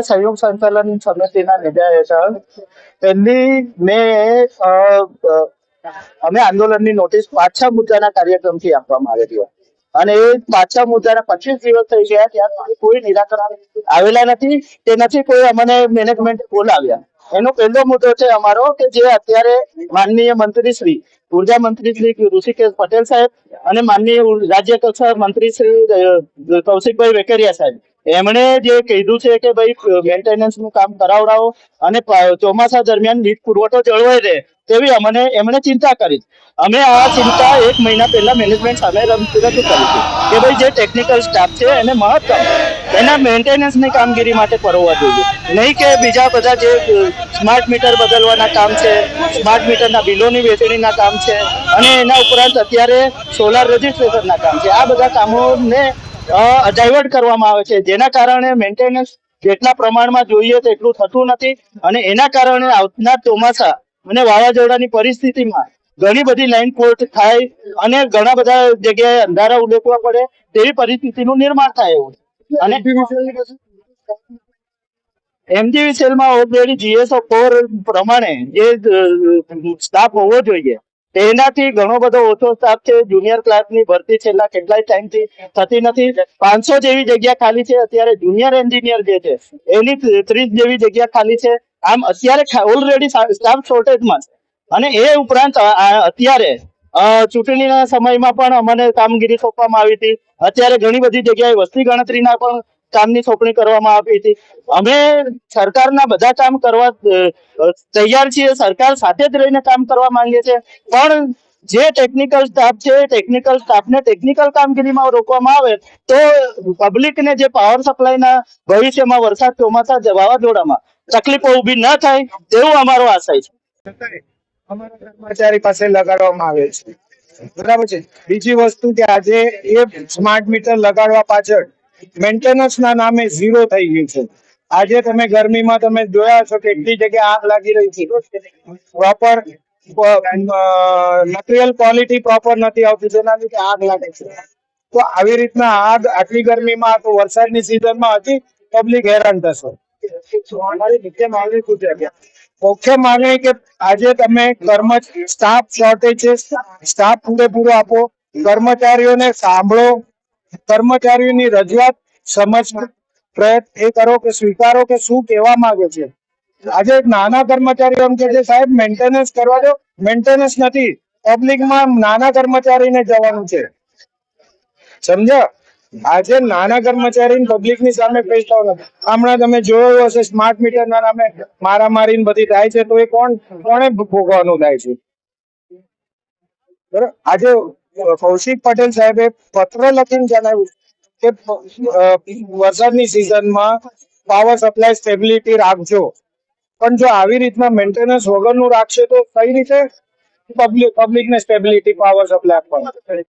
સંયુક્ત સંચાલન સમિતિના નેજા હેઠળ 1મી મે અમે આંદોલનની નોટિસ 5-6 મુદ્દાના કાર્યક્રમથી આપવામાં આવેલી અને એ 5-6 મુદ્દાના 25 દિવસ થઈ ગયા, ત્યાં સુધી કોઈ નિરાકરણ આવેલા નથી. તે નથી કોઈ અમને મેનેજમેન્ટ બોલાવ્યા. એનો પહેલો મુદ્દો છે અમારો કે જે અત્યારે માનનીય મંત્રી શ્રી ઉર્જા મંત્રી શ્રી ઋષિકેશ પટેલ સાહેબ અને માનનીય રાજ્ય કક્ષા મંત્રી શ્રી કૌશિકભાઈ વેકરિયા સાહેબ એમણે જે કીધું છે કે ભાઈ મેન્ટેનન્સ નું કામ કરાવડાવો અને ચોમાસા દરમિયાન વીજ પુરવઠો જળવાઈ રહે તેવી એમણે ચિંતા કરી. અમે આ ચિંતા 1 મહિના પહેલા મેનેજમેન્ટ સામે રજૂ કરી કે ભાઈ જે ટેકનિકલ સ્ટાફ છે એને મહત્તમ એના મેન્ટેનન્સ ની કામગીરી માટે પરવવા જોઈએ, નહીં કે બીજા બધા જે સ્માર્ટ મીટર બદલવાના કામ છે, સ્માર્ટ મીટરના બિલોની વેચણીના કામ છે અને એના ઉપરાંત અત્યારે સોલાર રજીસ્ટ્રેશનના કામ છે. આ બધા કામોને ડાયવર્ટ કરવામાં આવે છે, જેના કારણે મેન્ટેનન્સ જેટલા પ્રમાણમાં જોઈએ તેટલું થતું નથી અને એના કારણે આવનાર ચોમાસા અને વાવાઝોડાની પરિસ્થિતિમાં ઘણી બધી લાઈન ફોલ્ટ થાય અને ઘણા બધા જગ્યાએ અંધારા ઉલેકવા પડે તેવી પરિસ્થિતિનું નિર્માણ થાય એવું. અને MGVCLમાં ઓલરેડી GSO4 પ્રમાણે જે સ્ટાફ હોવો જોઈએ તેનાથી ઘણો બધો ઓછો સ્ટાફ છે. જુનિયર ક્લાસની ભરતી છેલ્લા કેટલાય ટાઈમથી થતી નથી. 500 જેવી જગ્યા ખાલી છે અત્યારે. જુનિયર એન્જિનિયર જે છે એની 30 જેવી જગ્યા ખાલી છે. આમ અત્યારે ઓલરેડી સ્ટાફ શોર્ટેજમાં અને એ ઉપરાંત અત્યારે ચૂંટણીના સમયમાં પણ અમને કામગીરી સોંપવામાં આવી હતી. અત્યારે ઘણી બધી જગ્યાએ વસ્તી ગણતરીના પણ કામની સોંપણી કરવામાં આવી હતી. અમે સરકારના બધા કામ કરવા તૈયાર છીએ, સરકાર સાથે જ રહીને કામ કરવા માંગીએ છીએ, પણ જે ટેકનિકલ સ્ટાફ છે ટેકનિકલ સ્ટાફને ટેકનિકલ કામગીરીમાં રોકવામાં આવે તો પબ્લિકને જે પાવર સપ્લાયના ભવિષ્યમાં વરસાદ ચોમાસા વાવાઝોડામાં તકલીફો ઊભી ન થાય તેવું અમારો આશય છે. અમારા કર્મચારી પાસે લગાડવામાં આવે છે, બરાબર છે. બીજી વસ્તુ કે આજે એ સ્માર્ટ મીટર લગાડવા પાછળ મેન્ટેનન્સ ના નામે ઝીરો થઈ ગયું છે. આજે તમે ગરમીમાં તમે જોયા છો કે એટલી જગ્યાએ આગ લાગી રહી છે, પ્રોપર મટીરિયલ ક્વોલિટી પ્રોપર નથી આવતી, જેના લીધે આગ લાગે છે. તો આવી રીતના આગ આટલી ગરમીમાં તો વરસાદની સિઝનમાં હતી પબ્લિક હેરાન થશે. મુખ્ય માંગણી કે આજે તમે સ્ટાફ શોર્ટેજ છે, સ્ટાફ પૂરેપૂરો આપો, કર્મચારીઓને સાંભળો, કર્મચારીઓની રજૂઆત સમજ પ્રયત્ન એ કરો કે સ્વીકારો કે શું કહેવા માંગે છે. આજે નાના કર્મચારીઓ એમ કે છે સાહેબ મેન્ટેનન્સ કરવા દો, મેન્ટેનન્સ નથી, પબ્લિકમાં નાના કર્મચારીને જવાનું છે, સમજ્યા? આજે નાના કર્મચારી પબ્લિકની સામે પૈસા નથી. હમણાં તમે જોયું હશે સ્માર્ટ મીટરના નામે મારામારી બધી થાય છે, તો એ કોને ભોગવવાનું થાય છે? બરાબર. આજે કૌશિક પટેલ સાહેબે પત્ર લખીને જણાવ્યું કે વરસાદની સિઝનમાં પાવર સપ્લાય સ્ટેબિલિટી રાખજો, પણ જો આવી રીતના મેન્ટેનન્સ વગરનું રાખશે તો કઈ રીતે પબ્લિકને સ્ટેબિલિટી પાવર સપ્લાય આપવાનું?